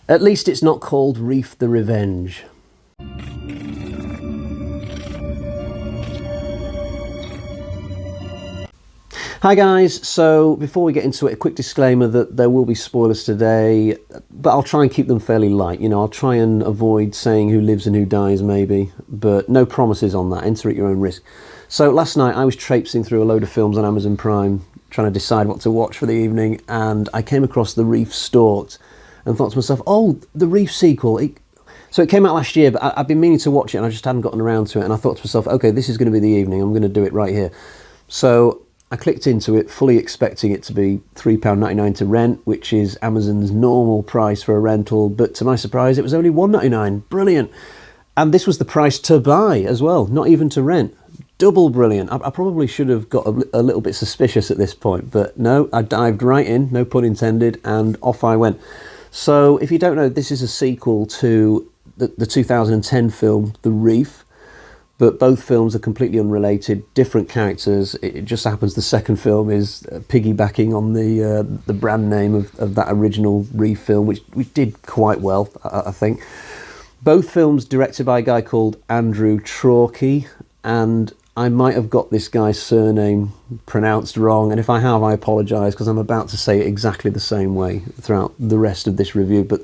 At least it's not called Reef the Revenge. Hi guys, so before we get into it, a quick disclaimer that there will be spoilers today, but I'll try and keep them fairly light. You know, I'll try and avoid saying who lives and who dies maybe, but no promises on that, enter at your own risk. So last night I was traipsing through a load of films on Amazon Prime, trying to decide what to watch for the evening, and I came across the Reef Stalked and thought to myself, oh, the Reef sequel. So it came out last year, but I've been meaning to watch it and I just hadn't gotten around to it, and I thought to myself, okay, this is going to be the evening, I'm going to do it right here. So I clicked into it, fully expecting it to be £3.99 to rent, which is Amazon's normal price for a rental, but to my surprise, it was only £1.99. Brilliant. And this was the price to buy as well, not even to rent. Double brilliant. I probably should have got a little bit suspicious at this point, but no, I dived right in, no pun intended, and off I went. So if you don't know, this is a sequel to the 2010 film, The Reef, but both films are completely unrelated, different characters. It just happens the second film is piggybacking on the brand name of that original Reef film, which did quite well, I think. Both films directed by a guy called Andrew Traucki, and I might have got this guy's surname pronounced wrong, and if I have, I apologise, because I'm about to say it exactly the same way throughout the rest of this review. But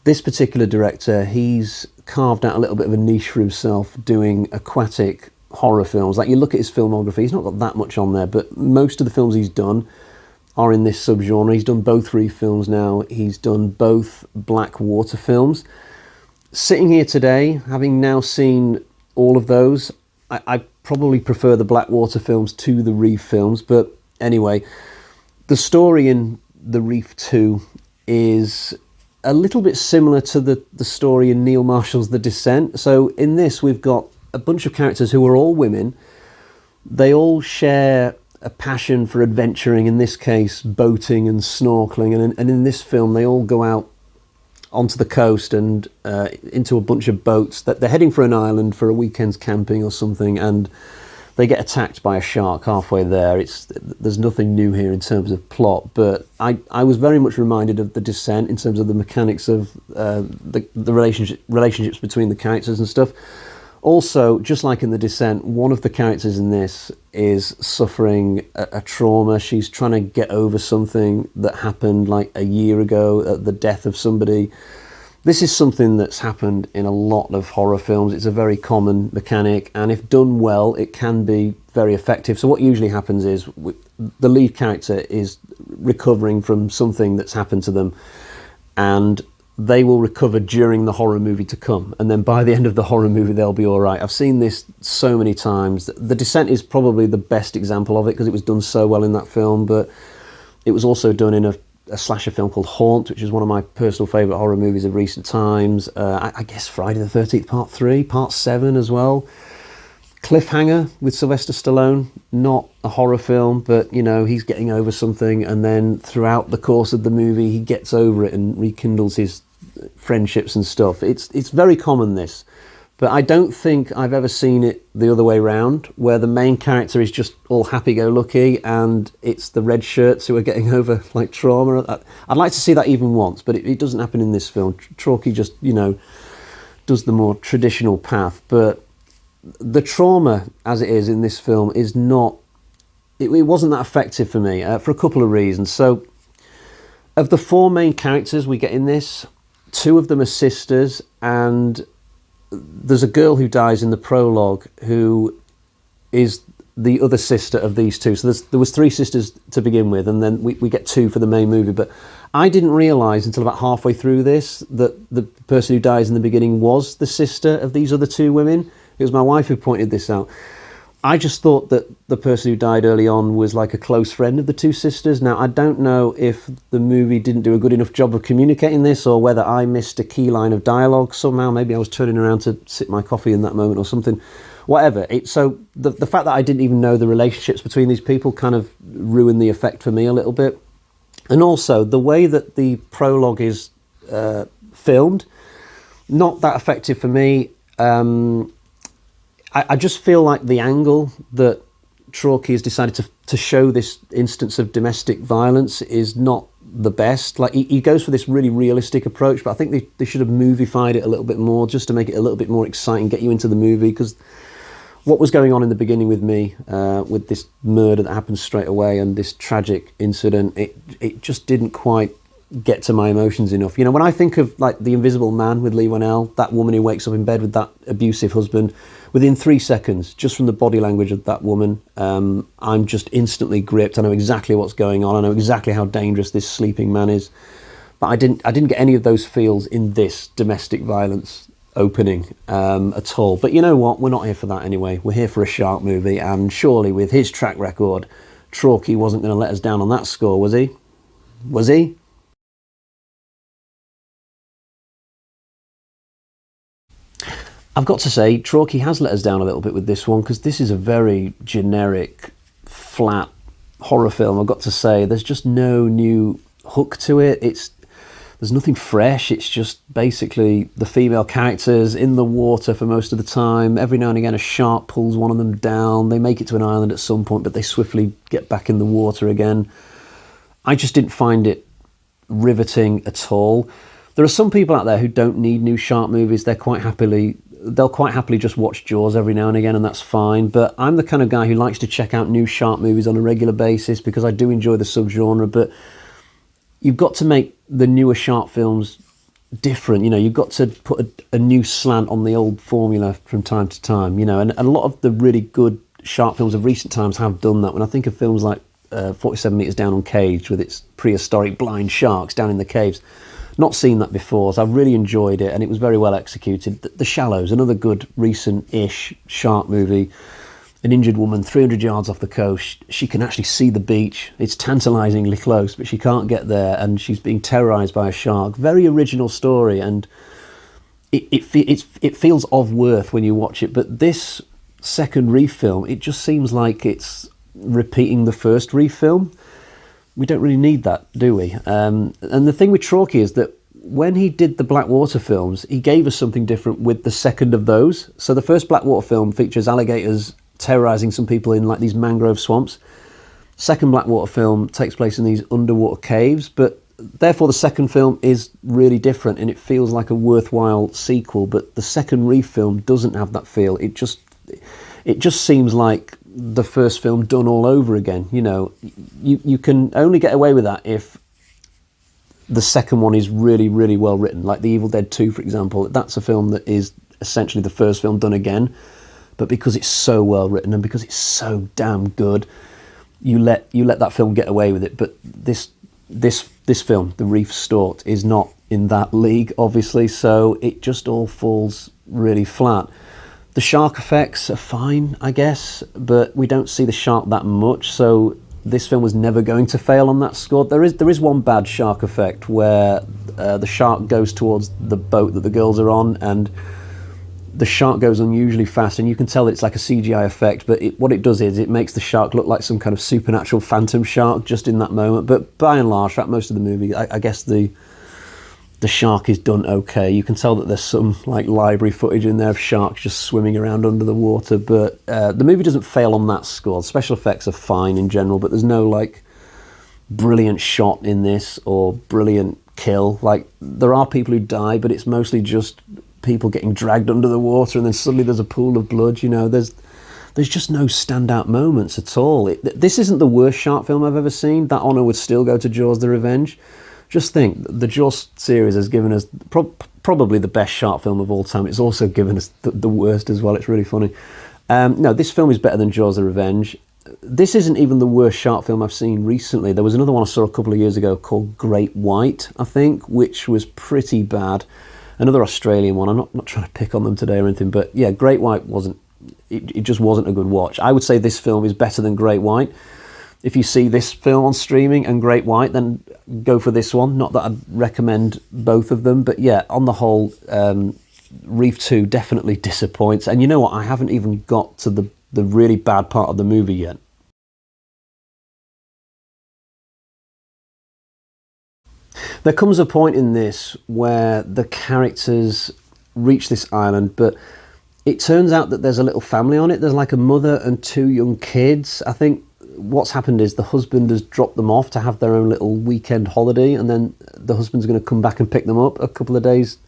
this particular director, he's carved out a little bit of a niche for himself doing aquatic horror films. Like, you look at his filmography, he's not got that much on there, but most of the films he's done are in this subgenre. He's done both Reef films now, he's done both black water films. Sitting here today, having now seen all of those, I probably prefer the Blackwater films to the Reef films, but anyway, the story in The Reef 2 is a little bit similar to the story in Neil Marshall's The Descent. So in this, we've got a bunch of characters who are all women. They all share a passion for adventuring, in this case, boating and snorkeling, and in this film, they all go out onto the coast and into a bunch of boats that they're heading for an island for a weekend's camping or something, and they get attacked by a shark halfway there. There's nothing new here in terms of plot, but I was very much reminded of The Descent in terms of the mechanics of the relationships between the characters and stuff. Also, just like in The Descent, one of the characters in this is suffering a trauma. She's trying to get over something that happened like a year ago, the death of somebody. This is something that's happened in a lot of horror films. It's a very common mechanic, and if done well, it can be very effective. So what usually happens is the lead character is recovering from something that's happened to them, and they will recover during the horror movie to come, and then by the end of the horror movie they'll be all right. I've seen this so many times. The Descent is probably the best example of it because it was done so well in that film, but it was also done in a slasher film called Haunt, which is one of my personal favourite horror movies of recent times. I guess Friday the 13th Part 3, Part 7 as well. Cliffhanger with Sylvester Stallone, not a horror film, but you know, he's getting over something, and then throughout the course of the movie he gets over it and rekindles his friendships and stuff. It's very common, this, but I don't think I've ever seen it the other way round, where the main character is just all happy-go-lucky and it's the red shirts who are getting over like trauma. I'd like to see that even once, but it doesn't happen in this film. Traucki just, you know, does the more traditional path, but the trauma as it is in this film is not, it wasn't that effective for me for a couple of reasons. So of the four main characters we get in this, two of them are sisters, and there's a girl who dies in the prologue who is the other sister of these two. So there was three sisters to begin with, and then we get two for the main movie. But I didn't realise until about halfway through this that the person who dies in the beginning was the sister of these other two women. It was my wife who pointed this out. I just thought that the person who died early on was like a close friend of the two sisters. Now, I don't know if the movie didn't do a good enough job of communicating this, or whether I missed a key line of dialogue somehow. Maybe I was turning around to sip my coffee in that moment or something. Whatever. So the fact that I didn't even know the relationships between these people kind of ruined the effect for me a little bit. And also, the way that the prologue is filmed, not that effective for me. I just feel like the angle that Traucki has decided to show this instance of domestic violence is not the best. Like he goes for this really realistic approach, but I think they should have movified it a little bit more, just to make it a little bit more exciting, get you into the movie. Because what was going on in the beginning with me, with this murder that happened straight away and this tragic incident, it just didn't quite get to my emotions enough. You know, when I think of like The Invisible Man with Liane, that woman who wakes up in bed with that abusive husband, within 3 seconds, just from the body language of that woman, I'm just instantly gripped. I know exactly what's going on. I know exactly how dangerous this sleeping man is. But I didn't get any of those feels in this domestic violence opening at all. But you know what? We're not here for that anyway. We're here for a shark movie, and surely with his track record, Traucki wasn't going to let us down on that score, was he? Was he? I've got to say, Traucki has let us down a little bit with this one, because this is a very generic, flat horror film, I've got to say. There's just no new hook to it. There's nothing fresh. It's just basically the female characters in the water for most of the time. Every now and again, a shark pulls one of them down. They make it to an island at some point, but they swiftly get back in the water again. I just didn't find it riveting at all. There are some people out there who don't need new shark movies. They'll quite happily just watch Jaws every now and again, and that's fine. But I'm the kind of guy who likes to check out new shark movies on a regular basis, because I do enjoy the subgenre. But you've got to make the newer shark films different. You know, you've got to put a new slant on the old formula from time to time. You know, and a lot of the really good shark films of recent times have done that. When I think of films like 47 Meters Down Uncaged, with its prehistoric blind sharks down in the caves, not seen that before, so I've really enjoyed it, and it was very well executed. The Shallows, another good recent-ish shark movie. An injured woman 300 yards off the coast. She can actually see the beach. It's tantalisingly close, but she can't get there, and she's being terrorised by a shark. Very original story, and it feels of worth when you watch it. But this second Reef film, it just seems like it's repeating the first Reef film. We don't really need that, do we? And the thing with Traucki is that when he did the Blackwater films, he gave us something different with the second of those. So the first Blackwater film features alligators terrorising some people in like these mangrove swamps. Second Blackwater film takes place in these underwater caves, but therefore the second film is really different, and it feels like a worthwhile sequel. But the second Reef film doesn't have that feel. It just seems like the first film done all over again. You know, you can only get away with that if the second one is really, really well written. Like The Evil Dead 2, for example. That's a film that is essentially the first film done again, but because it's so well written and because it's so damn good, you let that film get away with it. But this film, The Reef Stalked, is not in that league, obviously, so it just all falls really flat. The shark effects are fine, I guess, but we don't see the shark that much, so this film was never going to fail on that score. There is one bad shark effect where the shark goes towards the boat that the girls are on, and the shark goes unusually fast, and you can tell it's like a CGI effect, but what it does is it makes the shark look like some kind of supernatural phantom shark just in that moment. But by and large, throughout most of the movie, I guess the shark is done okay. You can tell that there's some like library footage in there of sharks just swimming around under the water, but the movie doesn't fail on that score. Special effects are fine in general, but there's no like brilliant shot in this or brilliant kill. Like, there are people who die, but it's mostly just people getting dragged under the water, and then suddenly there's a pool of blood. You know, there's just no standout moments at all. This isn't the worst shark film I've ever seen. That honour would still go to Jaws: The Revenge. Just think, the Jaws series has given us probably the best shark film of all time. It's also given us the worst as well. It's really funny. No, this film is better than Jaws: The Revenge. This isn't even the worst shark film I've seen recently. There was another one I saw a couple of years ago called Great White, I think, which was pretty bad. Another Australian one. I'm not trying to pick on them today or anything, but yeah, Great White it just wasn't a good watch. I would say this film is better than Great White. If you see this film on streaming and Great White, then go for this one. Not that I'd recommend both of them, but yeah, on the whole, Reef 2 definitely disappoints. And you know what? I haven't even got to the really bad part of the movie yet. There comes a point in this where the characters reach this island, but it turns out that there's a little family on it. There's like a mother and two young kids. I think what's happened is the husband has dropped them off to have their own little weekend holiday, and then the husband's going to come back and pick them up a couple of days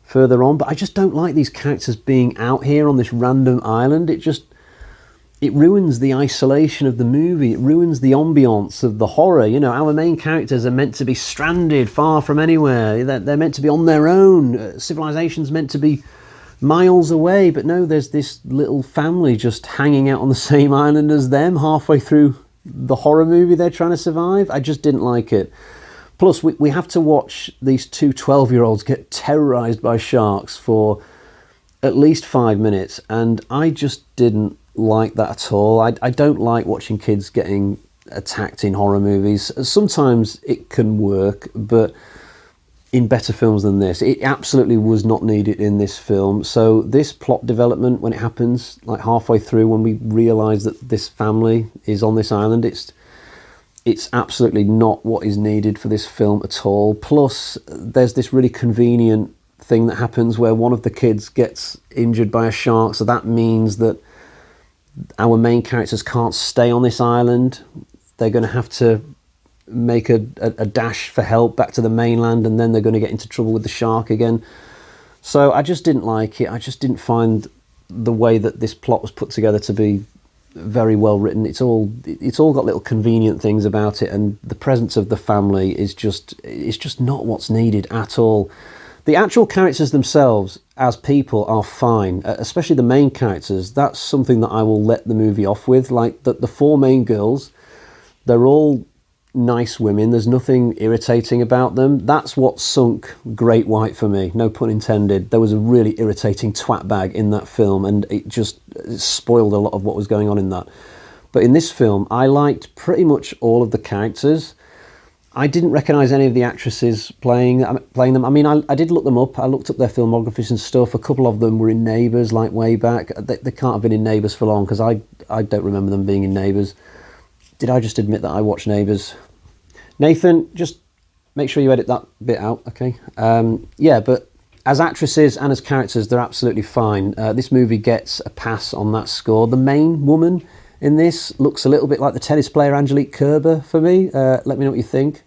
further on. But I just don't like these characters being out here on this random island. It ruins the isolation of the movie. It ruins the ambiance of the horror. You know, our main characters are meant to be stranded far from anywhere. They're meant to be on their own. Civilization's meant to be miles away. But no, there's this little family just hanging out on the same island as them halfway through the horror movie they're trying to survive. I just didn't like it. Plus, we have to watch these two 12-year-olds get terrorized by sharks for at least 5 minutes. And I just didn't like that at all. I don't like watching kids getting attacked in horror movies. Sometimes it can work, but in better films than this, it absolutely was not needed in this film. So this plot development, when it happens like halfway through, when we realise that this family is on this island, it's absolutely not what is needed for this film at all. Plus, there's this really convenient thing that happens where one of the kids gets injured by a shark, so that means that our main characters can't stay on this island. They're going to have to make a dash for help back to the mainland, and then they're going to get into trouble with the shark again. So I just didn't like it. I just didn't find the way that this plot was put together to be very well written. It's all got little convenient things about it, and the presence of the family is just not what's needed at all. The actual characters themselves as people are fine, especially the main characters. That's something that I will let the movie off with. Like the four main girls, they're all nice women. There's nothing irritating about them. That's what sunk Great White for me, no pun intended. There was a really irritating twat bag in that film, and it spoiled a lot of what was going on in that. But in this film, I liked pretty much all of the characters. I didn't recognise any of the actresses playing them. I mean, I did look them up. I looked up their filmographies and stuff. A couple of them were in Neighbours, like way back. They can't have been in Neighbours for long, because I don't remember them being in Neighbours. Did I just admit that I watched Neighbours? Nathan, just make sure you edit that bit out, okay? Yeah, but as actresses and as characters, they're absolutely fine. This movie gets a pass on that score. The main woman in this looks a little bit like the tennis player Angelique Kerber for me. Let me know what you think.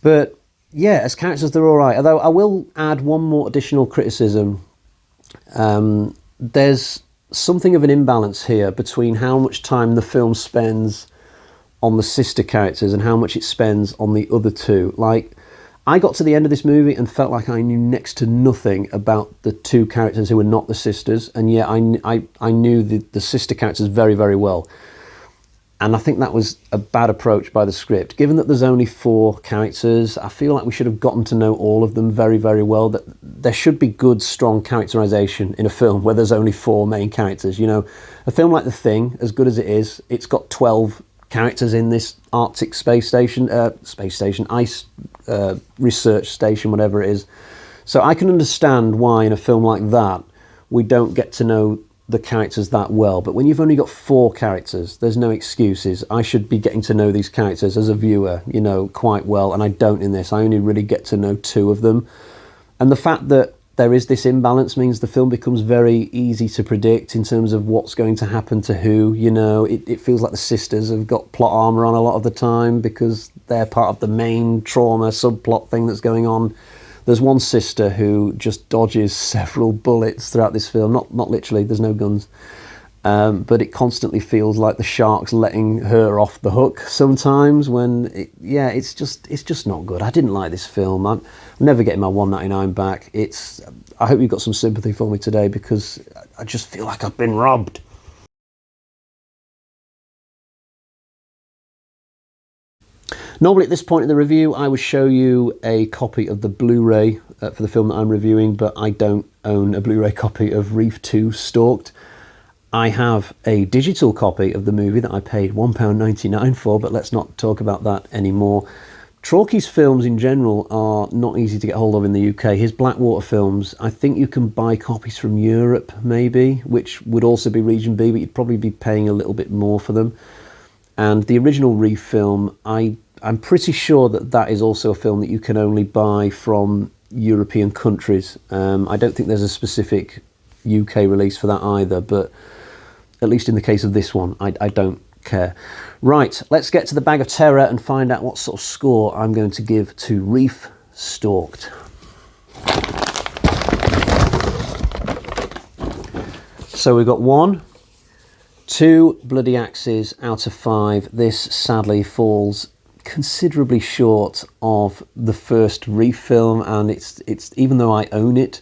But yeah, as characters, they're all right. Although I will add one more additional criticism. There's something of an imbalance here between how much time the film spends on the sister characters and how much it spends on the other two. Like, I got to the end of this movie and felt like I knew next to nothing about the two characters who were not the sisters, and yet I knew the sister characters very, very well. And I think that was a bad approach by the script. Given that there's only 4 characters, I feel like we should have gotten to know all of them very, very well. That there should be good, strong characterization in a film where there's only 4 main characters. You know, a film like The Thing, as good as it is, it's got 12 characters in this Arctic space station, ice research station, whatever it is. So I can understand why in a film like that we don't get to know the characters that well. But when you've only got 4 characters, there's no excuses. I should be getting to know these characters as a viewer, you know, quite well, and I don't in this. I only really get to know 2 of them. And the fact that there is this imbalance means the film becomes very easy to predict in terms of what's going to happen to who. You know, it feels like the sisters have got plot armor on a lot of the time because they're part of the main trauma subplot thing that's going on. There's one sister who just dodges several bullets throughout this film. Not literally, there's no guns. But it constantly feels like the shark's letting her off the hook sometimes when it's just not good. I didn't like this film. I'm never getting my $1.99 back. I hope you've got some sympathy for me today, because I just feel like I've been robbed. Normally at this point in the review, I would show you a copy of the Blu-ray for the film that I'm reviewing, but I don't own a Blu-ray copy of Reef 2 Stalked. I have a digital copy of the movie that I paid £1.99 for, but let's not talk about that anymore. Traucki's films in general are not easy to get hold of in the UK. His Blackwater films, I think you can buy copies from Europe, maybe, which would also be Region B, but you'd probably be paying a little bit more for them. And the original Reef film, I'm pretty sure that is also a film that you can only buy from European countries. I don't think there's a specific UK release for that either, but at least in the case of this one, I don't care. Right, let's get to the bag of terror and find out what sort of score I'm going to give to Reef Stalked. So we've got 1, 2 bloody axes out of 5. This sadly falls considerably short of the first Reef film, and it's even though I own it,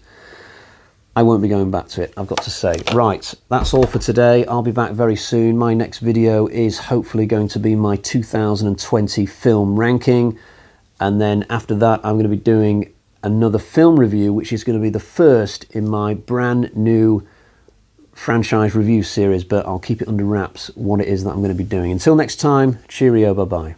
I won't be going back to it, I've got to say. Right, that's all for today. I'll be back very soon. My next video is hopefully going to be my 2020 film ranking. And then after that, I'm going to be doing another film review, which is going to be the first in my brand new franchise review series. But I'll keep it under wraps what it is that I'm going to be doing. Until next time, cheerio, bye-bye.